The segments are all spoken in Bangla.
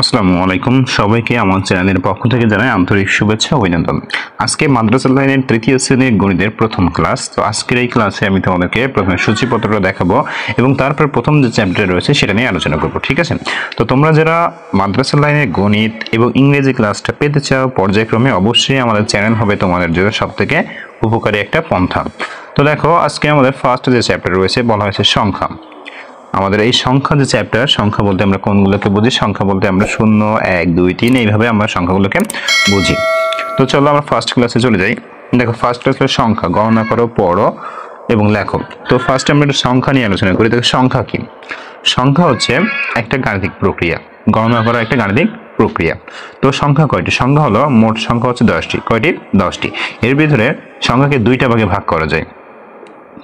আসসালামু আলাইকুম সবাইকে আমার চ্যানেলের পক্ষ থেকে জানাই আন্তরিক শুভেচ্ছা ও অভিনন্দন। আজকে মাদ্রাসা লাইনের তৃতীয় শ্রেণীর গণিতের প্রথম ক্লাস। তো আজকের এই ক্লাসে আমি তোমাদেরকে প্রথমে সূচিপত্রটা দেখাবো এবং তারপর প্রথম যে চ্যাপ্টার রয়েছে সেটা নিয়ে আলোচনা করব, ঠিক আছে? তো তোমরা যারা মাদ্রাসা লাইনের গণিত এবং ইংরেজি ক্লাসটা পেতে চাও পর্যায়ক্রমে, অবশ্যই আমাদের চ্যানেল হবে তোমাদের জন্য সবথেকে উপকারী একটা পন্থা। তো দেখো, আজকে আমাদের ফার্স্ট যে চ্যাপ্টার রয়েছে বলা হয়েছে সংখ্যা। আমাদের এই সংখ্যা যে চ্যাপ্টার, সংখ্যা বলতে আমরা কোনগুলোকে বুঝি? সংখ্যা বলতে আমরা 0, 1, 2, 3 এইভাবে আমরা সংখ্যাগুলোকে বুঝি। তো চলো আমরা ফার্স্ট ক্লাসে চলে যাই। দেখো, ফার্স্ট ক্লাস হলো সংখ্যা, গণনা করো, পড়ো এবং লেখো। তো ফার্স্ট আমরা একটু সংখ্যা নিয়ে আলোচনা করি। দেখো, সংখ্যা কি? সংখ্যা হচ্ছে একটা গাণিতিক প্রক্রিয়া, গণনা করা একটা গাণিতিক প্রক্রিয়া। তো সংখ্যা কয়টি? সংখ্যা হলো, মোট সংখ্যা হচ্ছে 10টি। কয়টি? 10টি। এর ভিতরে সংখ্যাকে দুইটা ভাগে ভাগ করা যায়।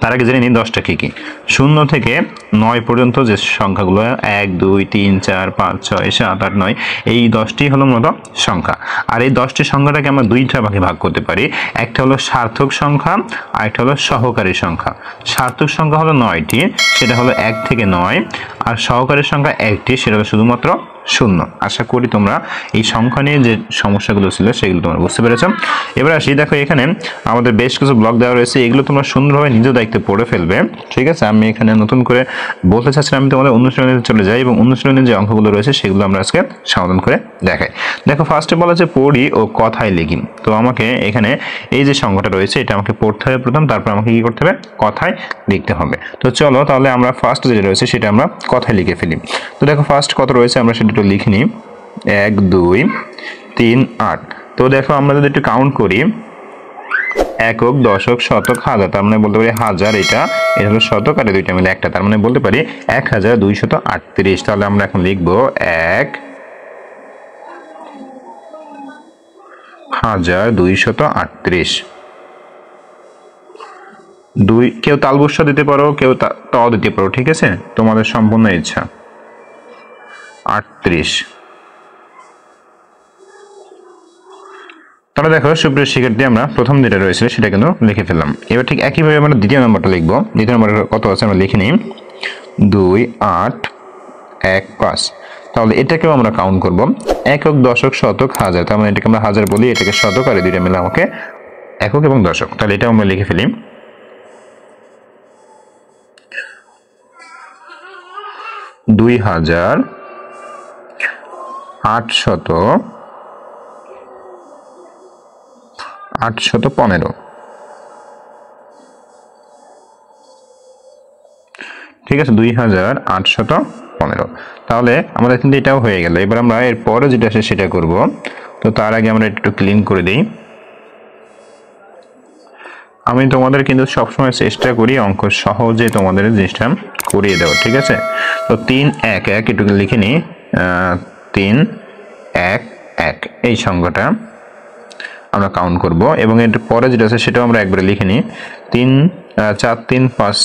তার আগে জেনে নিই 10টা কি কি। 0 থেকে 9 পর্যন্ত যে সংখ্যাগুলো 1, 2, 3, 4, 5, 6, 7, 8, 9 এই 10টি হলো মূলত সংখ্যা। আর এই 10টি সংখ্যাটাকে আমরা দুইটা ভাগে ভাগ করতে পারি। একটা হলো সার্থক সংখ্যা আর একটা হলো সহকারী সংখ্যা। সার্থক সংখ্যা হলো 9টি, সেটা হলো 1 থেকে 9, আর সহকারী সংখ্যা 1টি, সেটা হলো শুধুমাত্র 0। আশা করি তোমরা এই সংখ্যা নিয়ে যে সমস্যাগুলো ছিল সেগুলো তোমরা বুঝতে পেরেছো। এবার আসি, দেখো এখানে আমাদের বেশ কিছু ব্লক দেওয়া রয়েছে, এগুলো তোমরা সুন্দরভাবে নিজের দায়িত্বে পড়ে ফেলবে, ঠিক আছে? আমি এখানে নতুন করে বলতে চাচ্ছিলাম, আমি তোমাদের অনুশীলনীতে চলে যাই এবং অনুশীলনের যে অঙ্কগুলো রয়েছে সেগুলো আমরা আজকে সমাধান করে দেখাই। দেখো, ফার্স্টে বলা আছে পড়ি ও কথায় লিখি। তো আমাকে এখানে এই যে সংখ্যাটা রয়েছে এটা আমাকে পড়তে হবে প্রথম, তারপর আমাকে কি করতে হবে? কথায় লিখতে হবে। তো চলো তাহলে আমরা ফার্স্ট যেটা রয়েছে সেটা আমরা কথায় লিখে ফেলি। তো দেখো, ফার্স্ট কত রয়েছে আমরা সেটা একটু লিখে নিই। 1, 2, 3, 8। তো দেখো, আমরা যদি একটু কাউন্ট করি, একক, দশক, শতক, হাজার, তার মানে বলতে পারি হাজার, এটা হলো শতক, আর দুইটা মিলে একটা, তার মানে বলতে পারি 1238। তাহলে আমরা এখন লিখবো 1238। দুই, কেউ তালবস্য দিতে পারো, কেউ ত দিতে পারো, ঠিক আছে? তোমাদের সম্পূর্ণ ইচ্ছা। 38। তাহলে দেখো সুপ্রিয় শিক্ষার্থী, আমরা প্রথম যেটা রয়েছে সেটা কিন্তু লিখে ফেললাম। এবার ঠিক একইভাবে আমরা দ্বিতীয় নম্বরটা লিখবো। দ্বিতীয় নম্বর কত আছে আমরা লিখে নিই, 2, 8, 1, 5। তাহলে এটাকেও আমরা কাউন্ট করব, একক, দশক, শতক, হাজার, তার মানে এটাকে আমরা হাজার বলি, এটাকে শতক, আর এই দুইটা মিলে আমাকে একক এবং দশক। তাহলে এটা আমরা লিখে ফেলি। 2815। ঠিক আছে, 2815। তাহলে আমাদের কিন্তু এটাও হয়ে গেল। এবার আমরা এর পরে যেটা আসে সেটা করব। তো তার আগে আমরা একটু ক্লিন করে দিই। আমি তোমাদের কিন্তু সবসময় চেষ্টা করি অঙ্ক সহজে তোমাদের জিনিসটা করিয়ে দেওয়া, ঠিক আছে? তো 3, 1, 1 একটু লিখে নিই। 3, 1, 1 এই সংখ্যাটা আমরা কাউন্ট করব এবং এর পরে যেটা আছে সেটাও আমরা একবারে লিখে নিই। 4, 3, 5,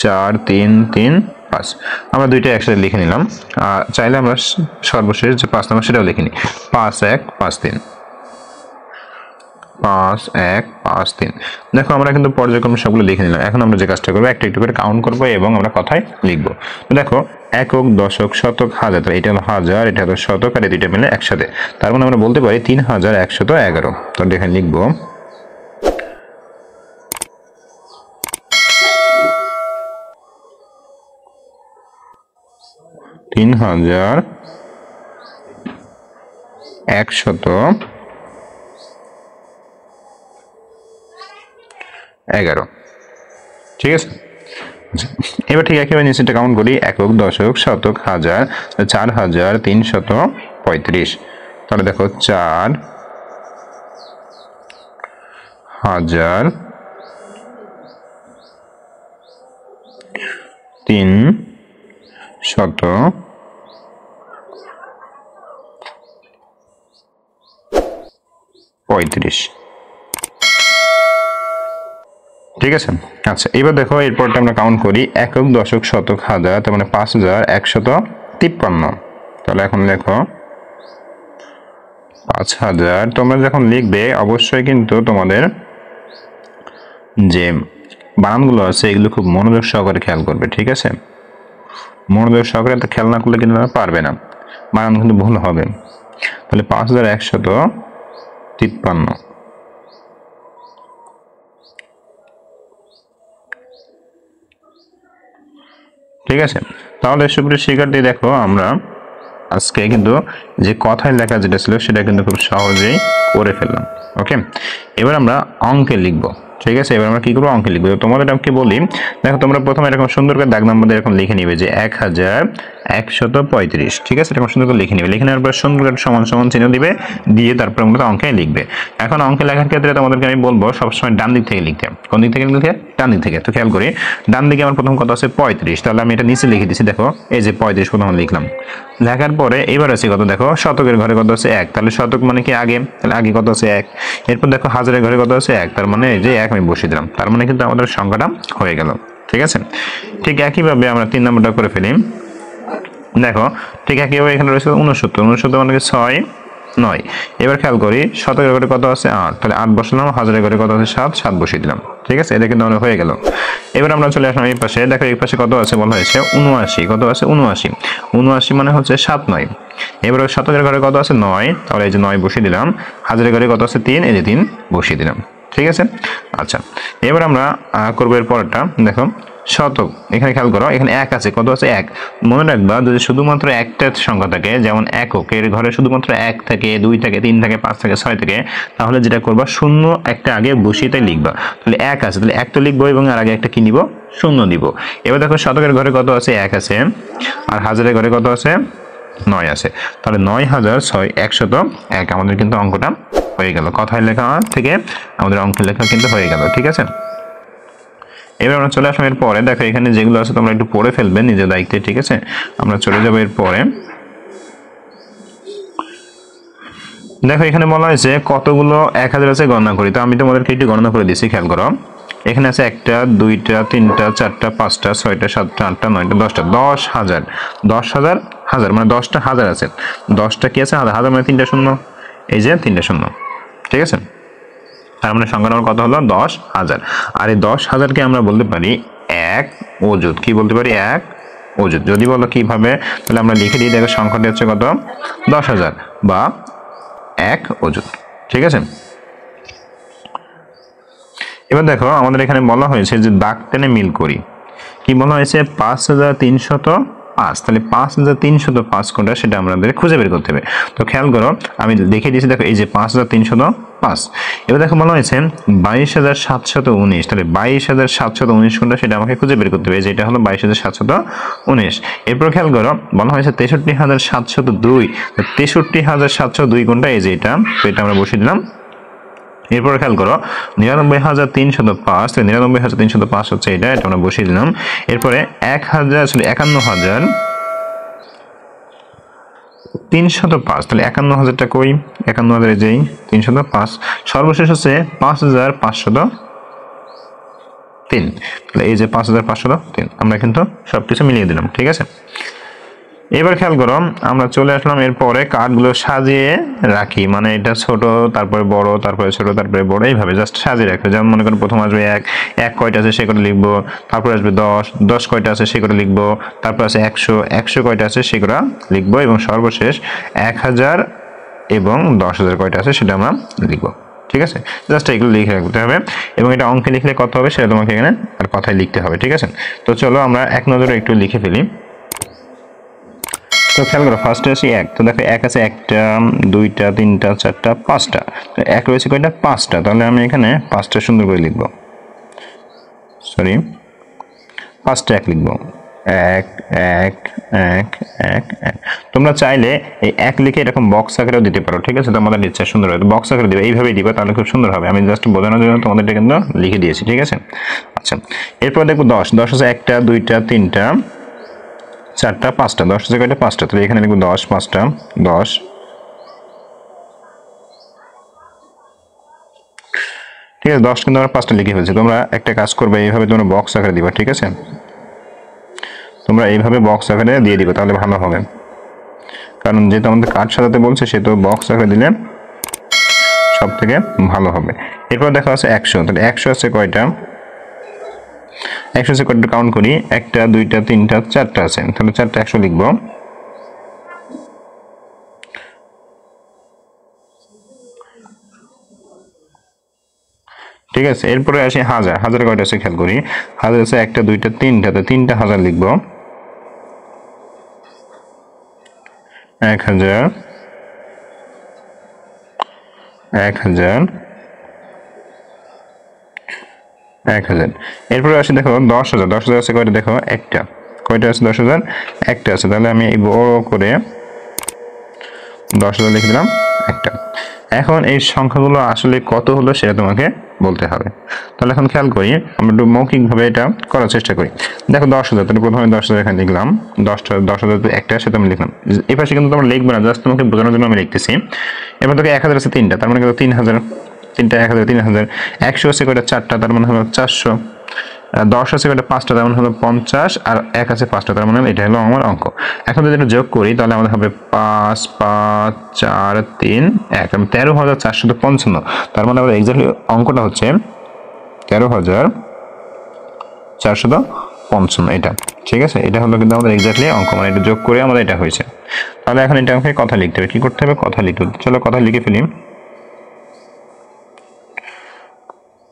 4, 3, 3, 5। আমরা দুইটা একসাথে লিখে নিলাম। চাইলে আমরা সর্বশেষ যে 5 নম্বর সেটাও লিখে নিই। 5, 1, 5, 3। 5, 1, 5, 3। দেখো, আমরা কিন্তু পর্যায়ক্রমে সবগুলো লিখে নিলাম। এখন আমরা যে কাজটা করবো, একটা একটু করে কাউন্ট করবো এবং আমরা কথায় লিখবো। তো দেখো, একক, দশক, শতক, হাজার, এটা হলো হাজার, এটা হলো শতক, আর এই দুইটা মিলে একসাথে, তার মানে আমরা বলতে পারি 3111। তো এখানে লিখবো 3111। ঠিক আছে? এবার ঠিক একেবারে নিচেটা কাউন্ট করি, একক, দশক, শতক, হাজার, 4335। তাহলে দেখো, 4335। ঠিক আছে? আচ্ছা, এবার দেখো এরপরটা আমরা কাউন্ট করি, একক, দশক, শতক, হাজার, তার মানে 5153। তাহলে এখন লেখো 5000। তোমরা যখন লিখবে অবশ্যই কিন্তু তোমাদের যে বানানগুলো আছে এগুলো খুব মনোযোগ সহকারে খেয়াল করবে, ঠিক আছে? মনোযোগ সহকারে খেয়াল না করলে কিন্তু পারবে না। বানান কিন্তু ভুল হবে। তাহলে 5153। ঠিক আছে, তাহলে সুপ্রিয় শিক্ষার্থী দেখো আমরা আজকে কিন্তু যে কথায় লেখা যেটা ছিল সেটা কিন্তু খুব সহজেই করে ফেললাম। ওকে, এবার আমরা অঙ্কে লিখবো। ঠিক আছে, এবার আমরা কি করবো, অঙ্কে লিখবো। তোমাদের আমি বলি, দেখো তোমরা প্রথমে এরকম সুন্দর করে দাগ নাম্বার এরকম লিখে নিবে যে 1135। ঠিক আছে, এরকম সুন্দর করে লিখে নিবে। লিখে নেওয়ার পর সুন্দর করে সমান সমান চিহ্ন দিবে, দিয়ে তারপর আমরা অঙ্কে লিখবে। এখন অঙ্কে লেখার ক্ষেত্রে তোমাদেরকে আমি বলবো সবসময় ডান দিক থেকে লিখতে। কোন দিক থেকে লিখতে? ডান দিক থেকে। তো খেয়াল করি, ডান দিকে আমার প্রথম কত আছে 35, তাহলে আমি এটা নিচে লিখে দিচ্ছি। দেখো এই যে 35 প্রথম লিখলাম। লেখার পরে এবার আছে কত, দেখো শতকের ঘরে কত আছে 1, তাহলে শতক মানে কি আগে, তাহলে আগে কত আছে 1। এরপর দেখো হাজারের ঘরে কত আছে 1, তার মানে এই যে 1 আমি বসিয়ে দিলাম, তার মানে কিন্তু আমাদের সংখ্যাটা হয়ে গেল। ঠিক আছে, ঠিক একইভাবে আমরা 3 নম্বরটা করে ফেলি। দেখো ঠিক একইভাবে এখানে রয়েছে 69 মানে 6 9। এবার খেয়াল করি শতকের ঘরে কত আছে 8, তাহলে 8 বসালাম। হাজারের ঘরে কত আছে 7 বসিয়ে দিলাম। ঠিক আছে, এটা কিন্তু আমাদের হয়ে গেল। এবার আমরা চলে আসলাম এই পাশে। দেখো এই পাশে কত আছে বলা হয়েছে 79। কত আছে 79 মানে হচ্ছে 7 9। এবার শতকের ঘরে কত আছে 9, তাহলে এই যে 9 বসিয়ে দিলাম। হাজারের ঘরে কত আছে 3, এই যে 3 বসিয়ে দিলাম। ঠিক আছে, আচ্ছা এবার আমরা করবো এর পরেরটা। দেখো শতক, এখানে খেয়াল করো এখানে 1 আছে, কত আছে 1। মনে রাখবা যদি শুধুমাত্র একটা সংখ্যা থাকে, যেমন একক, এর ঘরে শুধুমাত্র 1 থাকে, 2 থাকে, 3 থাকে, 5 থাকে, 6 থাকে, তাহলে যেটা করবা শূন্য একটা আগে বসিয়ে তাই লিখবা। তাহলে 1 আছে, তাহলে 1 তো লিখবো এবং আর আগে একটা কি নিব, শূন্য দিব। এবার দেখো শতকের ঘরে কত আছে 1 আছে, আর হাজারের ঘরে কত আছে 9 আছে, তাহলে 9,101 আমাদের কিন্তু অঙ্কটা হয়ে গেল। কথায় লেখা থেকে আমাদের অঙ্কের লেখা কিন্তু হয়ে গেল। ঠিক আছে, এবার আমরা চলে আসলাম এর পরে। দেখো এখানে যেগুলো আছে তোমরা একটু পড়ে ফেলবে নিজের দায়িত্বে। ঠিক আছে, আমরা চলে যাবো এর পরে। দেখো এখানে বলা হয়েছে কতগুলো 1000 আছে গণনা করি। তো আমি তোমাদেরকে একটু গণনা করে দিচ্ছি, খেয়াল করো। এখানে আছে 1টা 2টা 3টা 4টা 5টা 6টা 7টা 8টা 9টা 10টা 10,000। 10,000 হাজার মানে 10টা হাজার আছে। 10টা কি আছে হাজার, মানে 3টা শূন্য, এই যে 3টা শূন্য। ঠিক আছে, তার মানে সংখ্যা নম্বর কত হলো 10,000। আর এই 10,000কে আমরা বলতে পারি 1 অযুত। কি বলতে পারি? 1 অযুত। যদি বলো কিভাবে, তাহলে আমরা লিখে দিই। দেখো সংখ্যাটি হচ্ছে কত 10,000 বা 1 অযুত। ঠিক আছে, এবার দেখো আমাদের এখানে বলা হয়েছে যে দাগ টেনে মিল করি। কি বলা হয়েছে 5,305। তাহলে 5,305 কোনটা সেটা আমাদের খুঁজে বের করতে হবে। তো খেয়াল করো আমি দেখে দিয়েছি, দেখো এই যে 5,305। এবার দেখো বলা হয়েছে 22,719। তাহলে 22,719 কোনটা সেটা আমাকে খুঁজে বের করতে হবে। যেটা হলো 22,719। এরপর খেয়াল করো বলা হয়েছে 63,702। 63,702 কোনটা, এই যে এটা। তো এটা আমরা বসিয়ে দিলাম। এরপর খেয়াল করো 99,305। 99,305 হচ্ছে এটা আমরা বসিয়ে দিলাম। এরপরে 51,305। তাহলে 51,000টা কই, 51,000 যেই 305। সর্বশেষ হচ্ছে 5,503। তাহলে এই যে 5,503 আমরা কিন্তু সবকিছু মিলিয়ে দিলাম। ঠিক আছে, এবার খেয়াল করো আমরা চলে আসলাম এরপরে কার্ডগুলো সাজিয়ে রাখি। মানে এটা ছোট, তারপরে বড়, তারপরে ছোট, তারপরে বড়, এইভাবে জাস্ট সাজিয়ে রাখবে। যেমন মনে করো প্রথম আসবে 1 কয়টা আছে সে কটা লিখবো। তারপর আসবে 10 কয়টা আছে সে কটা লিখবো। তারপর আছে 100 কয়টা আছে সেগুলো লিখবো। এবং সর্বশেষ 1000 এবং 10,000 কয়টা আছে সেটা আমরা লিখবো। ঠিক আছে, জাস্ট এগুলো লিখে রাখতে হবে। এবং এটা অঙ্কে লিখলে কত হবে সেটা তোমাকে এখানে আর কথায় লিখতে হবে। ঠিক আছে, তো চলো আমরা এক নজরে একটু লিখে ফেলি। তো খেয়াল করো ফার্স্টে আসি 1। তো দেখো 1 আছে 1টা 2টা 3টা 4টা 5টা। 1 রয়েছে কয়টা 5টা, তাহলে আমি এখানে 5টা সুন্দর করে লিখবো। সরি 5টা 1 লিখবো। 1 1 1 1 1। তোমরা চাইলে এই 1 লিখে এরকম বক্স আকারেও দিতে পারো। ঠিক আছে, তোমাদের ইচ্ছা সুন্দর হবে, বক্স আকারে দিবে, এইভাবেই দিবে, তাহলে খুব সুন্দর হবে। আমি জাস্ট বোঝানোর জন্য তোমাদের কিন্তু লিখে দিয়েছি। ঠিক আছে, আচ্ছা এরপর দেখবো 10 আছে 1টা 2টা 3টা 4টা 5টা। 10 আছে কয়টা 5টা, তাহলে এখানে লিখবো 10 5টা 10। ঠিক আছে, 10 কিন্তু আমরা 5টা লিখে ফেলছি। তোমরা একটা কাজ করবে, এইভাবে তোমরা বক্স আকারে দিবা। ঠিক আছে, তোমরা এইভাবে বক্স আকারে দিয়ে দিবে, তাহলে ভালো হবে। কারণ যেহেতু আমাদের কার্ড সাজাতে বলছে, সে তো বক্স আকারে দিলে সব থেকে ভালো হবে। এরপর দেখা আছে 100। তাহলে 100 আছে কয়টা, 100 আছে কয়টা কাউন্ট করি। 1টা 2টা 3টা 4টা আছে, তাহলে 4টা 100 লিখবো। ঠিক আছে, এরপরে আসি হাজার। হাজার কয়টা আছে খেয়াল করি, হাজার আছে একটা দুইটা তিনটা, তো তিনটা হাজার লিখবো। 1000, 1000, 1000। এরপরে আসি দেখো 10,000। 10,000 আছে কয়টা দেখো, একটা। কয়টা আছে 10,000? একটা আছে। তাহলে আমি এই বড় করে 10,000 লিখে দিলাম, একটা। এখন এই সংখ্যাগুলো আসলে কত হলো সেটা তোমাকে বলতে হবে। তাহলে এখন খেয়াল করি, আমরা একটু মৌখিকভাবে এটা করার চেষ্টা করি। দেখো 10,000, তাহলে প্রথমে 10,000 এখানে লিখলাম। 10,000 একটা সাথে আমি লিখলাম। এই পাশে কিন্তু তোমরা লিখবে না, জাস্ট তোমাকে বোঝানোর জন্য আমি লিখতেছি। এবার তোকে 1000 আছে তিনটা, তার মানে কিন্তু 3,000, তিনটা 1000, 3,000। 100 আছে কয়টা, চারটা, তার মানে হলো 400। 10 আছে কয়টা, পাঁচটা, তার মানে হলো 50। আর 1 আছে পাঁচটা, তার মানে এটা হলো আমার অঙ্ক। এখন যদি এটা যোগ করি তাহলে আমাদের হবে 5, 5, 4, 3, 1, 13,455। তার মানে আমাদের এক্স্যাক্টলি অঙ্কটা হচ্ছে 13,455 এটা। ঠিক আছে, এটা হলো কিন্তু আমাদের এক্স্যাক্টলি অঙ্ক, মানে এটা যোগ করে আমাদের এটা হয়েছে। তাহলে এখন এটা আমাকে কথা লিখতে হবে। কি করতে হবে? কথা লিখতে হবে। চলো কথা লিখে ফেলি।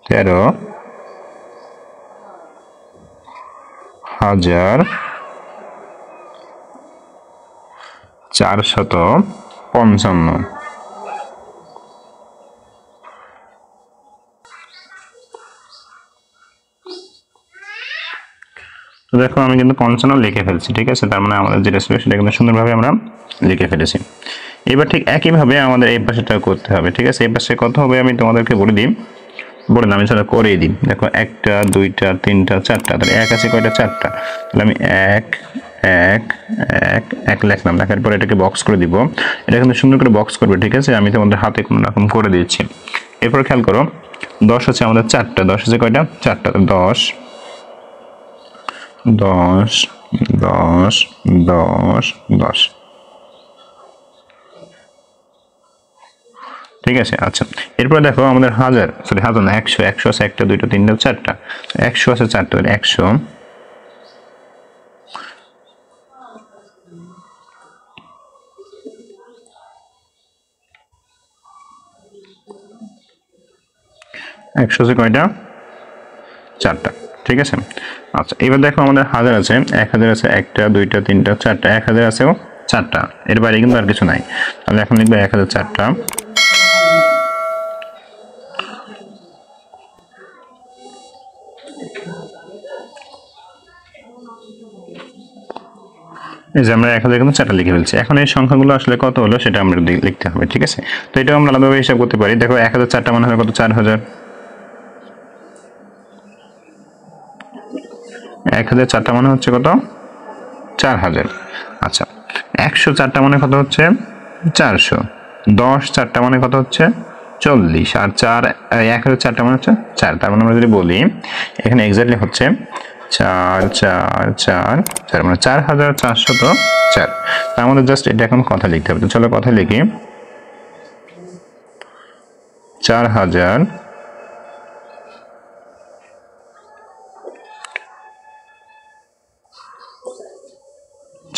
13,455। তো দেখো আমি কিন্তু 55 লিখে ফেলছি। ঠিক আছে, তার মানে আমাদের যেটা ছিল সেটা কিন্তু সুন্দরভাবে আমরা লিখে ফেলেছি। এবার ঠিক একইভাবে আমাদের এই পাশেটা করতে হবে। ঠিক আছে, এই পাশে কত হবে আমি তোমাদেরকে বলে দিই, আমি সেটা করেই দিই। দেখো একটা দুইটা তিনটা চারটা, তাহলে 1 আছে কয়টা, চারটা। তাহলে আমি 1, 1, 1, 1 লিখলাম। লেখার পর এটাকে বক্স করে দিব। এটা কিন্তু সুন্দর করে বক্স করবে। ঠিক আছে, আমি তোমাদের হাতে কোনো রকম করে দিচ্ছি। এরপর খেয়াল করো 10 আছে আমাদের চারটা। 10 আছে কয়টা, চারটা। 10, 10, 10, 10, 10। ঠিক আছে, আচ্ছা। এরপরে দেখো আমাদের হাজার, সরি হাজার না, 100। 100 আছে একটা দুইটা তিনটা চারটা, 100 আছে চারটা, 100। আছে কয়টা, চারটা। ঠিক আছে, আচ্ছা। এবার দেখো আমাদের হাজার আছে, 1000 আছে একটা দুইটা তিনটা চারটা, 1000 আছেও চারটা, এর বাইরে কিন্তু আর কিছু নাই। তাহলে এখন লিখবো 1000 চারটা। এই যে আমরা 1000 কিন্তু চারটা লিখে ফেলছি। এখন এই সংখ্যাগুলো আসলে কত হলো সেটা আমরা লিখতে হবে। ঠিক আছে, তো এটা আমরা আলাদাভাবে হিসাব করতে পারি। দেখো 1000 চারটা মানে হবে কত, 4000। 1000 চারটা মানে হচ্ছে কত, 4000। আচ্ছা, 100 চারটা মানে কত হচ্ছে, 400। 10 চারটা মানে কত হচ্ছে, 40। আর 1000 চারটা মানে হচ্ছে 4। তার মানে আমরা যদি বলি এখানে এক্স্যাক্টলি হচ্ছে 4, 4, 4, 4, মানে 4404। তার মধ্যে জাস্ট এটা এখন কথা লিখতে হবে। তো চলো কথা লিখি। 4000,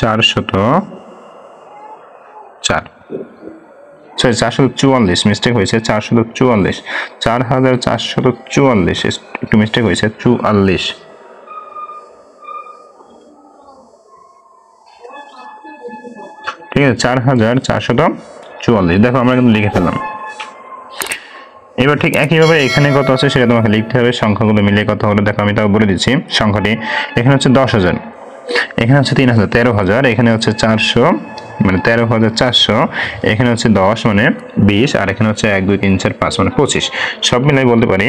404, সরি 444, মিস্টেক হয়েছে, 444। 4444, একটু মিস্টেক হয়েছে, 44। ঠিক আছে, 4444। দেখো আমরা কিন্তু লিখে ফেললাম। এবার ঠিক একইভাবে এখানে কত আছে সেটা তোমাকে লিখতে হবে। সংখ্যাগুলো মিলে কত হলো দেখো, আমি তাও বলে দিচ্ছি সংখ্যাটি। এখানে হচ্ছে 10,000, এখানে হচ্ছে 3000, 13,000, এখানে হচ্ছে 400 মানে 13,400, এখানে হচ্ছে 10 মানে 20, আর এখানে হচ্ছে 1, 2, 3, 4, 5 মানে 25। সব মিলাই বলতে পারি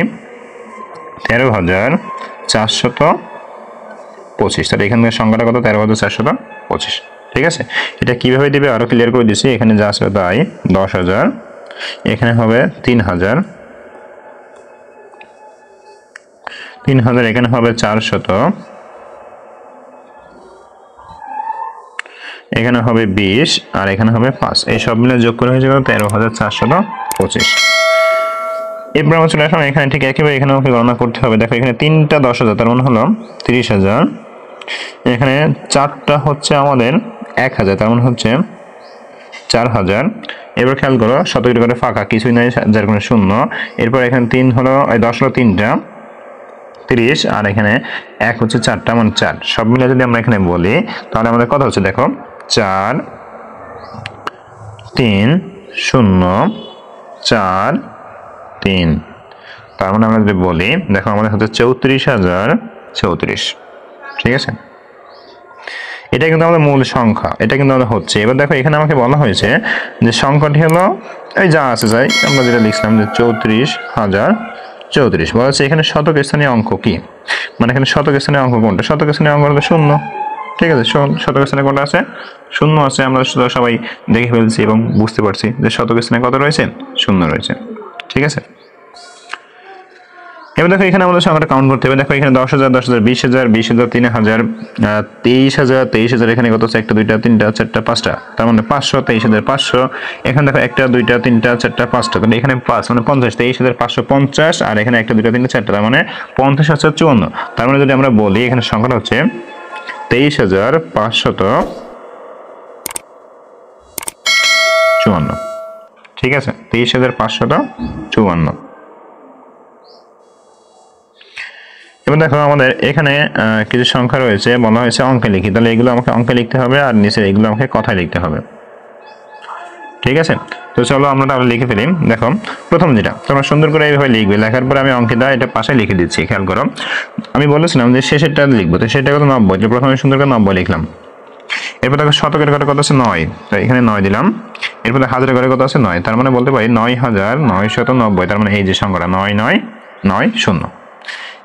13,425। তাহলে এখানকার সংখ্যাটা কত, 13,425। ঠিক আছে, এটা কিভাবে দিবে আরো ক্লিয়ার করে দিচ্ছি। এখানে যা আছে তাই 10,000, এখানে হবে 3,000, 3,000, এখানে হবে 400, এখানে হবে 20, আর এখানে হবে 5। এই সব মিলে যোগ করে হয়ে যাবে 13,425। এরপর আমরা চলে আসলাম এখানে। ঠিক একইভাবে এখানে আমাকে গণনা করতে হবে। দেখো এখানে 3টা 10,000, তার মানে হলো 30,000। এখানে 4টা হচ্ছে আমাদের 1,000, তার মানে হচ্ছে 4,000। এবার খেয়াল করো শতকের ঘরে ফাঁকা কিছুই নাই, যার কোনো শূন্য। এরপর এখানে 3 হলো, 10 হলো 3টা 30, আর এখানে 1 হচ্ছে 4টা, মানে 4। সব মিলে যদি আমরা এখানে বলি তাহলে আমাদের কথা হচ্ছে দেখো 4 3 0 4 3। তার মানে আমরা যদি বলি দেখো আমাদের হচ্ছে 34,034। ঠিক আছে, এটা কিন্তু আমাদের মূল সংখ্যা, এটা কিন্তু আমাদের হচ্ছে। এবার দেখো এখানে আমাকে বলা হয়েছে যে সংখ্যাটি হলো এই যা আছে যাই আমরা যেটা লিখলাম যে 34,034। বলা হচ্ছে এখানে শতক স্থানীয় অঙ্ক কি, মানে এখানে শতক স্থানীয় অঙ্ক কোনটা? শতক স্থানীয় অঙ্ক হলো শূন্য। ঠিক আছে, শতক স্থানে কোনটা আছে? শূন্য আছে। আমরা সবাই দেখে ফেলছি এবং বুঝতে পারছি যে শতক স্থানে কত রয়েছে? শূন্য রয়েছে। ঠিক আছে, এবার দেখো এখানে আমাদের সংখ্যাটা কাউন্ট করতে হবে। দেখো এখানে 10,000 10,000 20,000 20,000 3,000 23,000 23,000। এখানে কত আছে? 1 2 3 4 5টা, তার মানে 500 23,500। এখানে দেখো 1 2 3 4 5টা, তাহলে এখানে 5 মানে 50 23,550। আর এখানে 1 2 3 4টা, তার মানে 50,54। তার মানে যদি আমরা বলি এখানে সংখ্যাটা হচ্ছে 23,554। ঠিক আছে, 23,554। এবার দেখো আমাদের এখানে কিছু সংখ্যা রয়েছে, বলা হয়েছে অঙ্কে লিখি। তাহলে এগুলো আমাকে অঙ্কে লিখতে হবে আর নিচে এগুলো আমাকে কথায় লিখতে হবে। ঠিক আছে, তো চলো আমরা তাহলে লিখে ফেলি। দেখো প্রথম যেটা তোমরা সুন্দর করে এইভাবে লিখবে, লেখার পরে আমি অঙ্কে দেওয়া এটা পাশে লিখে দিচ্ছি। খেয়াল করো, আমি বলেছিলাম যে শেষেরটা লিখবো, তো সেটা কত? 90। তো প্রথমে সুন্দর করে 90 লিখলাম। এরপর দেখো শতকের ঘরে কত আছে? 9, তো এখানে 9 দিলাম। এরপর হাজারের ঘরে কত আছে? 9, তার মানে বলতে পারি 9,990। তার মানে এই যে সংখ্যাটা 9,990।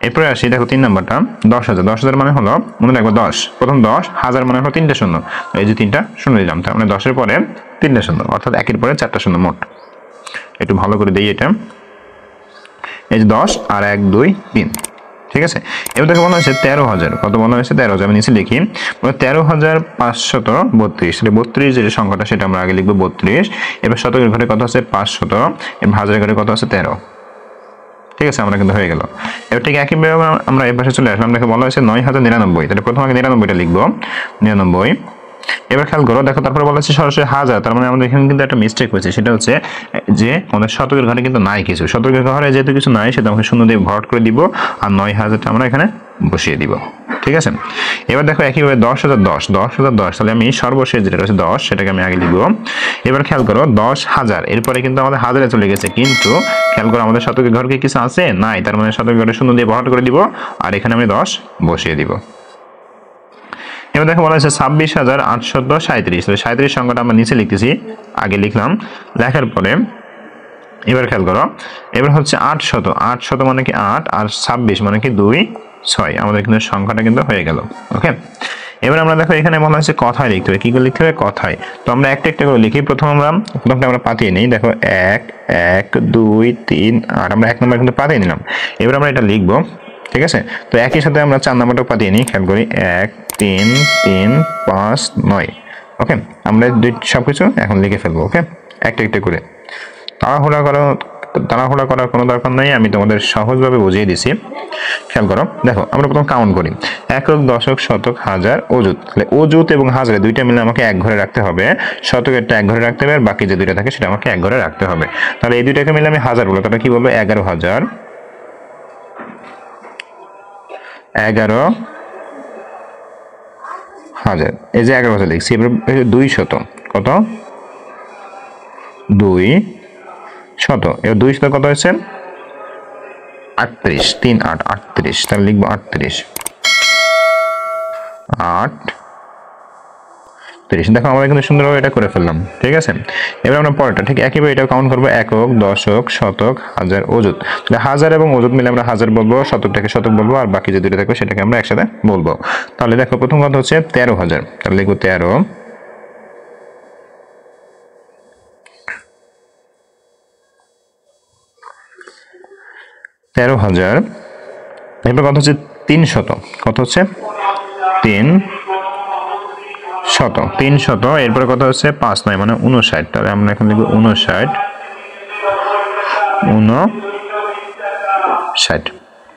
এরপরে আসি, দেখো 3 নাম্বারটা 10,000। 10,000 মানে হলো, মনে রাখবো 10, প্রথম 10, হাজার মানে হলো 3টা শূন্য, এই যে 3টা শূন্য দিলাম। তার মানে 10-এর পরে 3টা শূন্য, অর্থাৎ 1-এর পরে 4টা শূন্য মোট। একটু ভালো করে দিই এটা, এই যে 10 আর 1 2 3। ঠিক আছে, এবার দেখো বলা হয়েছে 13,000। কত বলা হয়েছে? 13,000। আমি নিচে লিখি 13,532। তাহলে 32 যে সংখ্যাটা সেটা আমরা আগে লিখবো 32। এবার শতকের ঘরে কত আছে? 500। এবার হাজারের ঘরে কত আছে? 13। ঠিক আছে, আমরা কিন্তু হয়ে গেল। এবার ঠিক একইভাবে আমরা এই পাশে চলে আসলাম। দেখো বলা হয়েছে 9,099। তাহলে প্রথম আগে 99টা লিখবো, 99। এবার খেয়াল করো, দেখো তারপরে বলা হচ্ছে সরাসরি 1000। তার মানে আমাদের এখানে কিন্তু একটা মিস্টেক হয়েছে, সেটা হচ্ছে যে আমাদের শতকের ঘরে কিন্তু নাই কিছু। শতকের ঘরে যেহেতু কিছু নাই, সেটা আমাকে শূন্য দিয়ে ভরাট করে দিব, আর 9,000টা আমরা এখানে বসিয়ে দিব। ঠিক আছে, এবার দেখো একইভাবে 10,010। 10,010, তাহলে আমি সর্বশেষ যেটা রয়েছে 10, সেটাকে আমি আগে লিখবো। এবার খেয়াল করো 10,000, এরপরে কিন্তু আমাদের হাজারে চলে গেছে, কিন্তু খেয়াল করো আমাদের শতকের ঘরকে কিছু আছে? নাই। তার মানে শতকের ঘরে শূন্য দিয়ে ভরাট করে দিব, আর এখানে আমি 10 বসিয়ে দিব। এবার দেখো বলা হয়েছে 26,837। 37 সংখ্যাটা আমরা নিচে লিখতেছি, আগে লিখলাম। লেখার পরে এবার খেয়াল করো, এবার হচ্ছে 800। 800 মানে কি 8, আর 26 মানে কি 2 6। আমাদের কিন্তু সংখ্যাটা কিন্তু হয়ে গেল। ওকে, এবার আমরা দেখো এখানে বলা হয়েছে কথায় লিখতে হবে। কি করে লিখতে হবে? কথায়। তো আমরা একটা একটা করে লিখি। প্রথমটা আমরা পাতিয়ে নিই। দেখো 1 1 2 3 8, আমরা 1 নম্বর কিন্তু পাতিয়ে নিলাম। এবার আমরা এটা লিখবো। ঠিক আছে, তো একই সাথে আমরা 4 নাম্বারটাও পাতিয়ে নিই। খেয়াল করি 1 3 3 5 9। ওকে, আমরা সবকিছু এখন লিখে ফেলবো। ওকে, একটা একটা করে। তাড়াহুড়া করার কোনো দরকার নাই, আমি তোমাদের সহজভাবে বুঝিয়ে দিছি। খেয়াল করো, দেখো আমরা প্রথম কাউন্ট করি, একক দশক শতক হাজার অযুত। তাহলে অযুত এবং হাজারে দুইটা মিলে আমাকে এক ঘরে রাখতে হবে। শতকেরটা এক ঘরে রাখতে হবে, আর বাকি যে দুইটা থাকে সেটা আমাকে এক ঘরে রাখতে হবে। তাহলে এই দুইটাকে মিলে আমি হাজার বলবো, তাহলে কি বলবো? 11,000। 11,000, এই যে 11,000 লিখছি। এবার 200, কত? 200। এবার 200 কত হয়েছে? 38, 3 8 38। তাহলে লিখবো 38। 38। দেখো আমরা কিন্তু সুন্দরভাবে এটা করে ফেললাম। ঠিক আছে, এবার আমরা পরেরটা ঠিক একইভাবে এটা কাউন্ট করবো। একক দশক শতক হাজার অযুত। তাহলে হাজার এবং অযুত মিলে আমরা হাজার বলবো, শতকটাকে শতক বলবো, আর বাকি যে দুটো থাকবে সেটাকে আমরা একসাথে বলবো। তাহলে দেখো প্রথম কথা হচ্ছে 13,000। তাহলে লিখবো 13,000। এরপর কত হচ্ছে? 300। কত হচ্ছে? 300। এরপরে কত হচ্ছে? 5 9 মানে 59। তাহলে আমরা এখন লিখবো 59।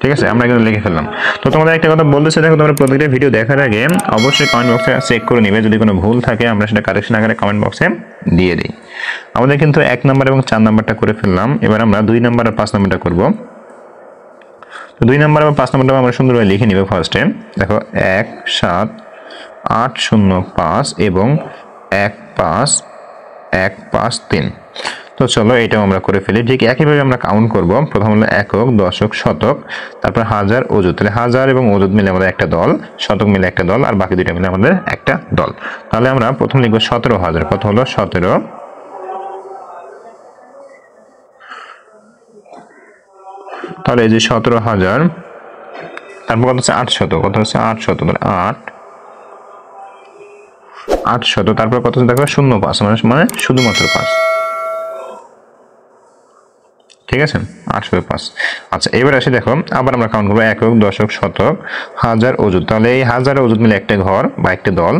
ঠিক আছে, আমরা কিন্তু লিখে ফেললাম। তো তোমাদের একটা কথা বলতেছে, দেখো তোমরা প্রত্যেকটা ভিডিও দেখার আগে অবশ্যই কমেন্ট বক্সে চেক করে নিবে, যদি কোনো ভুল থাকে আমরা সেটা কারেকশন আকারে কমেন্ট বক্সে দিয়ে দিই। আমাদের কিন্তু 1 নাম্বার এবং 4 নাম্বারটা করে ফেললাম। এবার আমরা 2 নাম্বার আর 5 নাম্বারটা করব। তো 2 নাম্বার এবং 5 নাম্বারটা আমরা সুন্দরভাবে লিখে নিব। ফার্স্টে দেখো 1 7 8 0 5 এবং 1 5 1 5 3। তো চলো এটাও আমরা করে ফেলি। ঠিক একইভাবে আমরা কাউন্ট করব। প্রথম হলো একক, দশক, শতক, তারপর হাজার, অযুত। তাহলে হাজার এবং অযুত মিলে আমাদের একটা দল, শতক মিলে একটা দল, আর বাকি দুইটা মিলে আমাদের একটা দল। তাহলে আমরা প্রথম লিখব 17,000। কত হলো 17। তাহলে এই যে 17,000, তারপর কত হচ্ছে 800। কত হচ্ছে 800। তাহলে 800। তারপর কত হচ্ছে দেখো 05, মানে শুধুমাত্র 5। ঠিক আছে, 805। আচ্ছা এবার আসি দেখো, আবার আমরা কাউন্ট করবো একক, দশক, শতক, হাজার, অযুত। তাহলে এই হাজার অযুত মিলে একটা ঘর বা একটা দল,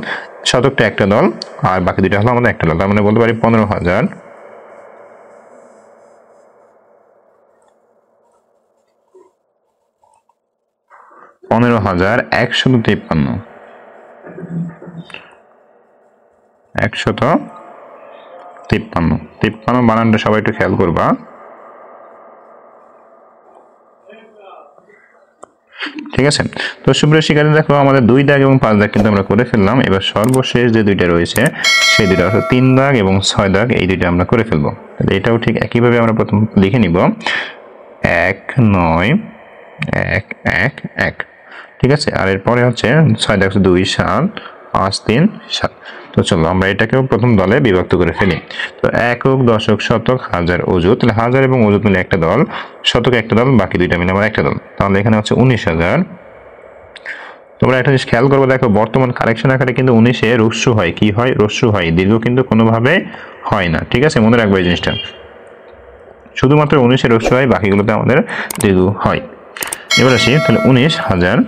শতকটা একটা দল, আর বাকি দুইটা হলো আমাদের একটা দল। তার মানে বলতে পারি 15,000। 15,153। 153 বানানটা সবাই একটু খেয়াল করবা। ঠিক আছে, তো সুপ্রিয় শিক্ষার্থী দেখো আমাদের 2 দাগ এবং 5 দাগ কিন্তু আমরা করে ফেললাম। এবার সর্বশেষ যে দুইটা রয়েছে সেই দুইটা অর্থাৎ 3 দাগ এবং 6 দাগ, এই দুইটা আমরা করে ফেলবো। তাহলে এটাও ঠিক একইভাবে আমরা প্রথম লিখে নিব 1 9 1 1 1। ঠিক আছে, আর এরপরে হচ্ছে 6 দাগ 2 7 5 3 7। তো চলো আমরা এটাকেও প্রথম দলে বিভক্ত করে ফেলি। তো একক, দশক, শতক, হাজার, অযুত। তাহলে হাজার এবং অযুত মিলে একটা দল, শতক একটা দল, বাকি দুইটা মিলে আমার একটা দল। তাহলে এখানে হচ্ছে 19,000। তোমরা একটা জিনিস খেয়াল করবে, দেখো বর্তমান কারেকশন আকারে কিন্তু 19-এ রস্যু হয়। কি হয়? রস্যু হয়, দীর্ঘ কিন্তু কোনোভাবে হয় না। ঠিক আছে, মনে রাখবে এই জিনিসটা। শুধুমাত্র 19-এ রস্যু হয়, বাকিগুলোতে আমাদের দীর্ঘ হয়। এবার আসি, তাহলে 19,000।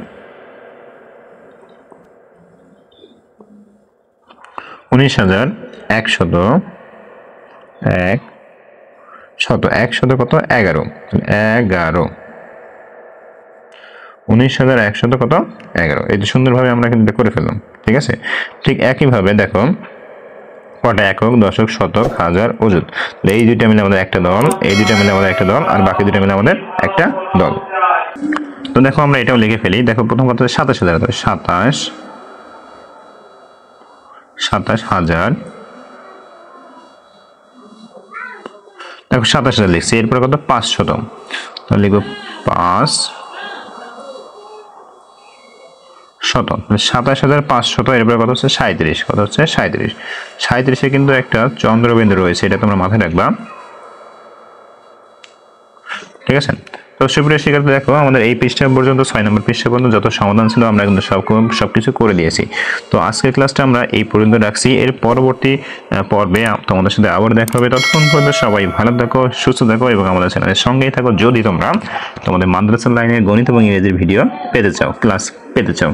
19,100 100 কত 11। 11 19,100 কত 11। এই যে সুন্দরভাবে আমরা কিন্তু করে ফেললাম। ঠিক আছে, ঠিক একইভাবে দেখো কটা একক, দশক, শতক, হাজার, অযুত। এই দুইটা মিলে আমাদের একটা দল, এই দুইটা মিলে আমাদের একটা দল, আর বাকি দুইটা মিলে আমাদের একটা দল। তো দেখো আমরা এটাও লিখে ফেলি। দেখো প্রথম কথা 27,000। 27,000। দেখো 27,000 লিখছি, এরপরে কত 500। তাহলে লিখবো 500। 27,500। এরপরে কত হচ্ছে 37। কত হচ্ছে 37। 37-এ কিন্তু একটা চন্দ্রবিন্দু রয়েছে, এটা তোমরা মাথায় রাখবা। ঠিক আছে, তো সুপ্রিয় শিক্ষার্থী দেখো আমাদের এই পৃষ্ঠা পর্যন্ত 6 নম্বর পৃষ্ঠা পর্যন্ত যত সমাধান ছিল আমরা কিন্তু সবকিছু করে দিয়েছি। তো আজকের ক্লাসটা আমরা এই পর্যন্ত রাখছি। এর পরবর্তী পর্বে তোমাদের সাথে আবার দেখা হবে। ততক্ষণ পর্যন্ত সবাই ভালো থাকো, সুস্থ থাকো এবং আমাদের চ্যানেলের সঙ্গেই থাকো যদি তোমরা তোমাদের মাদ্রাসা লাইনের গণিত এবং ইংরেজির ভিডিও পেতে চাও, ক্লাস পেতে চাও।